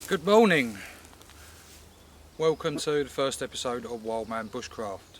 Good morning, welcome to the first episode of Wild Man Bushcraft.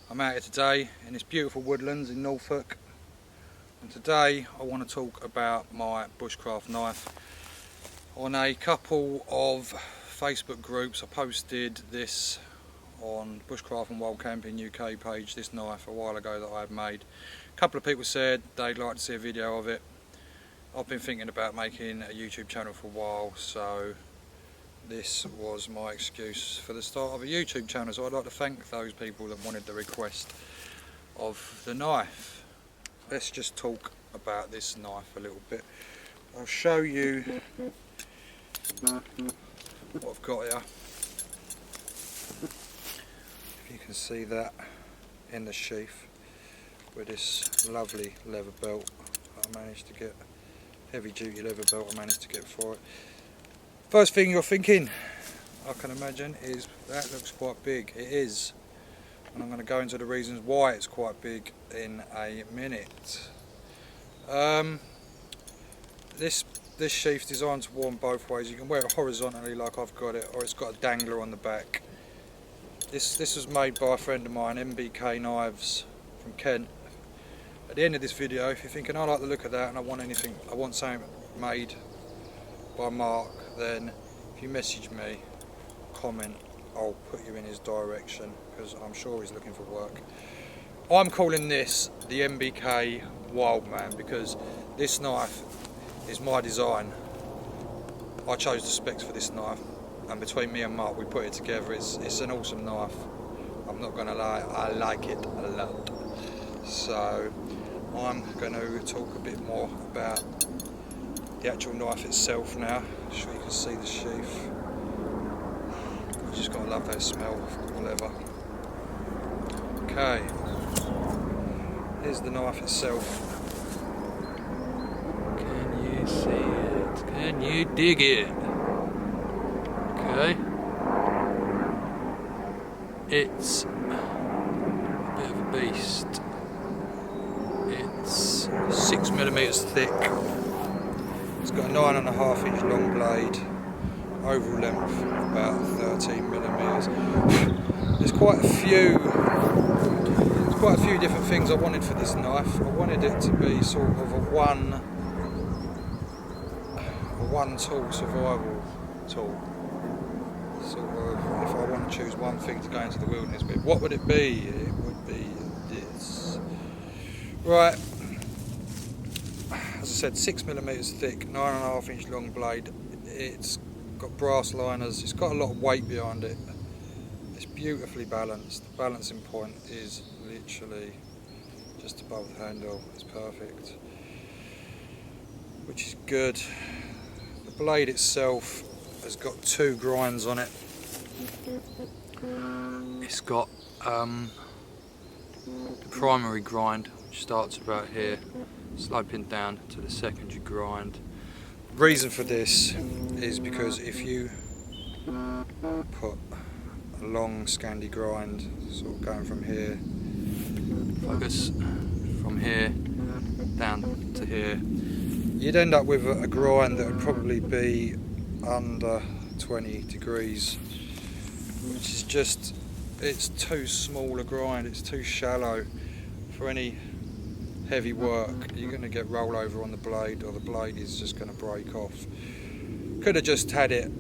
I'm out here today in this beautiful woodlands in Norfolk, and today I want to talk about my bushcraft knife. On a couple of Facebook groups I posted this on Bushcraft and Wild Camping UK page, this knife a while ago that I had made. A couple of people said they'd like to see a video of it. I've been thinking about making a YouTube channel for a while, so this was my excuse for the start of a YouTube channel. So I'd like to thank those people that wanted the request of the knife. Let's just talk about this knife a little bit. I'll show you what I've got here. If you can see that in the sheath with this lovely leather belt that I managed to get. Heavy duty leather belt I managed to get for it. First thing you're thinking, I can imagine, is that looks quite big. It is, and I'm going to go into the reasons why it's quite big in a minute. This sheath designed to worn both ways. You can wear it horizontally like I've got it, or it's got a dangler on the back. This was made by a friend of mine, MBK Knives from Kent. At the end of this video, if you're thinking I like the look of that and I want something made by Mark, then if you message me, comment, I'll put you in his direction because I'm sure he's looking for work. I'm calling this the MBK Wild Man because this knife is my design. I chose the specs for this knife, and between me and Mark we put it together. It's an awesome knife. I'm not gonna lie, I like it a lot. So I'm going to talk a bit more about the actual knife itself now, so you can see the sheath. I just gotta love that smell of leather. Okay, here's the knife itself. Can you see it? Can you dig it? Okay, it's a bit of a beast. It's 6mm thick. It's got a 9.5 inch long blade, overall length about 13mm. There's quite a few different things I wanted for this knife. I wanted it to be sort of a one tool survival tool. Sort of, if I want to choose one thing to go into the wilderness with, what would it be? It would be this. Right, as I said, 6mm thick, 9.5 inch long blade. It's got brass liners, it's got a lot of weight behind it. It's beautifully balanced. The balancing point is literally just above the handle. It's perfect, which is good. The blade itself has got two grinds on it. It's got the primary grind, which starts about here, sloping down to the secondary grind. The reason for this is because if you put a long Scandi grind, sort of going from here, focus from here down to here, you'd end up with a grind that would probably be under 20 degrees, which is just, it's too small a grind, it's too shallow for any heavy work. You're going to get rollover on the blade, or the blade is just going to break off. Could have just had it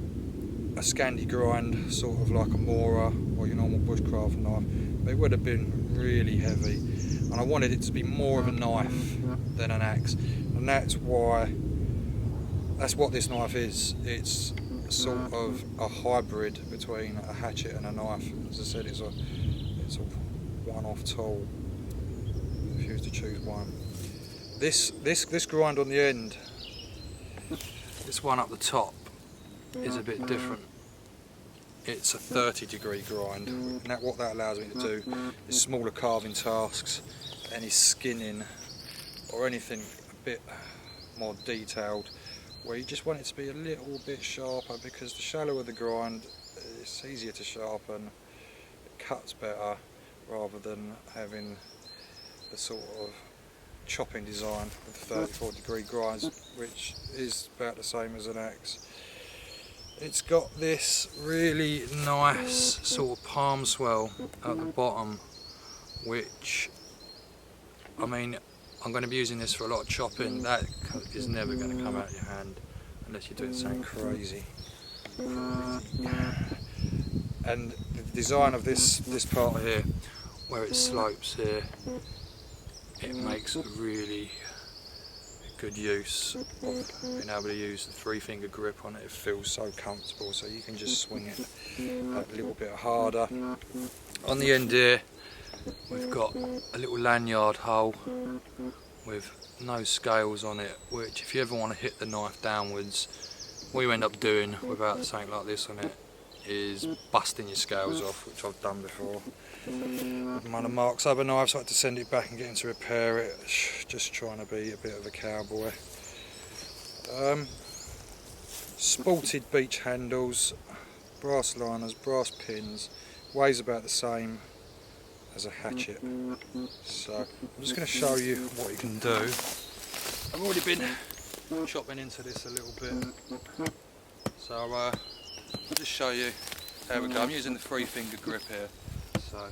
a Scandi grind, sort of like a Mora or your normal bushcraft knife, but it would have been really heavy, and I wanted it to be more of a knife than an axe, and that's what this knife is. It's sort of a hybrid between a hatchet and a knife. As I said, it's a one-off tool if you was to choose one. This grind on the end, this one up the top, is a bit different. It's a 30-degree grind, and what that allows me to do is smaller carving tasks, any skinning or anything a bit more detailed, where you just want it to be a little bit sharper, because the shallower the grind, it's easier to sharpen, it cuts better, rather than having the sort of chopping design with 34-degree grinds, which is about the same as an axe. it's got this really nice sort of palm swell at the bottom, which, I mean, I'm going to be using this for a lot of chopping. That is never going to come out of your hand unless you're doing something crazy. And the design of this part here, where it slopes here, it makes a really good use of being able to use the 3-finger grip on it. It feels so comfortable, so you can just swing it a little bit harder. On the end here we've got a little lanyard hole with no scales on it, which if you ever want to hit the knife downwards, what you end up doing without something like this on it is busting your scales off, which I've done before. With one of Mark's other knives, I had to send it back and get him to repair it, just trying to be a bit of a cowboy. Sported beach handles, brass liners, brass pins, weighs about the same as a hatchet. So I'm just going to show you what you can do. I've already been chopping into this a little bit, so I'll just show you. There we go, I'm using the 3-finger grip here. So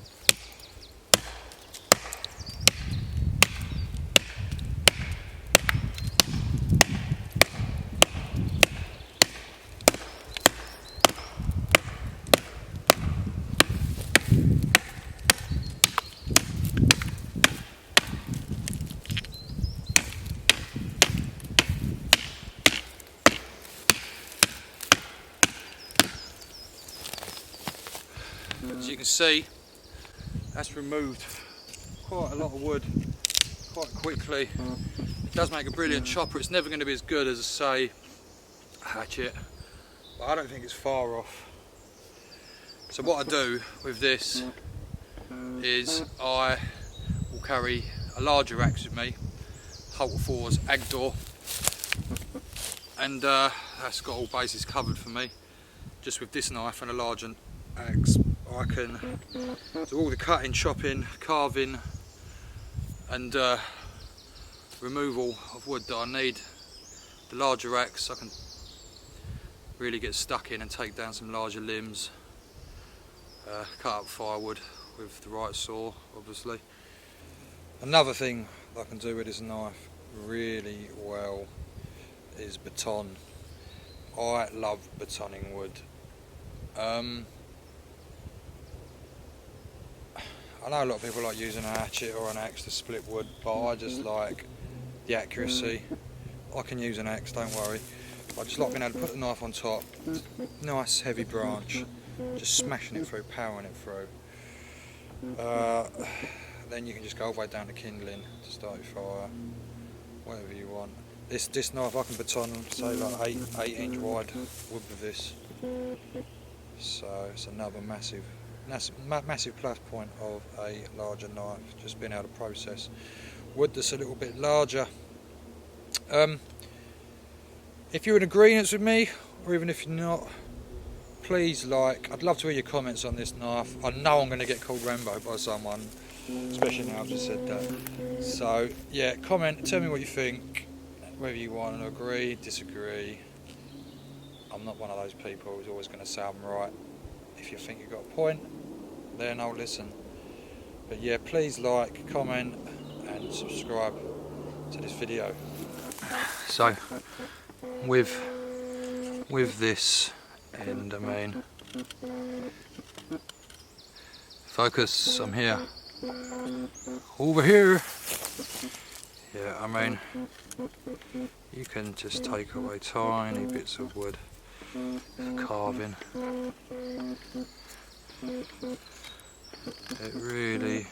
as you can see, that's removed quite a lot of wood quite quickly. It does make a brilliant chopper. It's never going to be as good as, say, a hatchet, but I don't think it's far off. So what I do with this is I will carry a larger axe with me, Hulk 4's Agdor, and that's got all bases covered for me. Just with this knife and a larger axe, I can do all the cutting, chopping, carving and removal of wood that I need. The larger axe I can really get stuck in and take down some larger limbs, cut up firewood with the right saw, obviously. Another thing I can do with this knife really well is baton. I love batoning wood. I know a lot of people like using a hatchet or an axe to split wood, but I just like the accuracy. I can use an axe, don't worry. I just like being able to put the knife on top, nice heavy branch, just smashing it through, powering it through. Then you can just go all the way down to kindling to start your fire, whatever you want. This knife I can baton, say like 8-inch wide wood with this. So it's another massive plus point of a larger knife, just being able to process wood that's a little bit larger. If you're in agreement with me, or even if you're not, please I'd love to hear your comments on this knife. I know I'm going to get called Rambo by someone, especially now I've just said that. So yeah, comment, tell me what you think, whether you want to agree, disagree. I'm not one of those people who's always going to say I'm right. If you think you've got a point, then I'll listen. But yeah, please like, comment and subscribe to this video. So with this end, I mean, focus, I'm here, over here. Yeah, I mean, you can just take away tiny bits of wood for carving. It really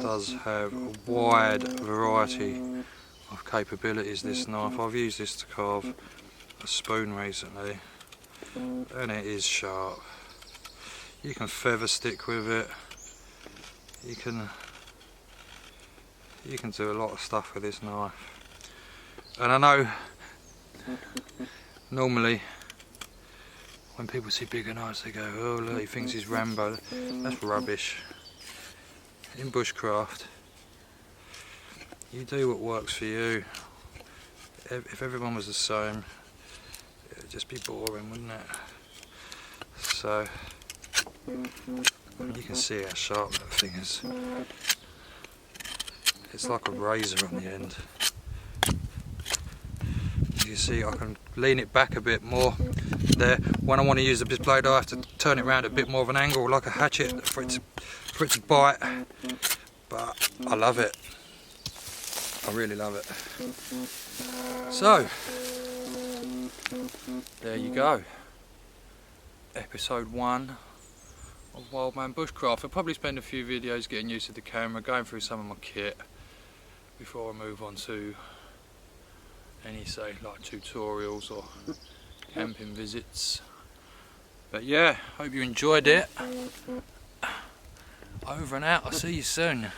does have a wide variety of capabilities, this knife. I've used this to carve a spoon recently and it is sharp. You can feather stick with it, you can do a lot of stuff with this knife. And I know normally when people see bigger knives they go, oh look, he thinks he's Rambo. That's rubbish. In bushcraft, you do what works for you. If everyone was the same, just be boring, wouldn't it? So you can see how sharp that thing is. It's like a razor on the end. You see I can lean it back a bit more there. When I want to use this blade I have to turn it around a bit more of an angle like a hatchet for it to bite, but I love it. I really love it. So there you go, episode 1 of Wild Man Bushcraft. I'll probably spend a few videos getting used to the camera, going through some of my kit before I move on to any, say, like tutorials or camping visits. But yeah, hope you enjoyed it. Over and out, I'll see you soon.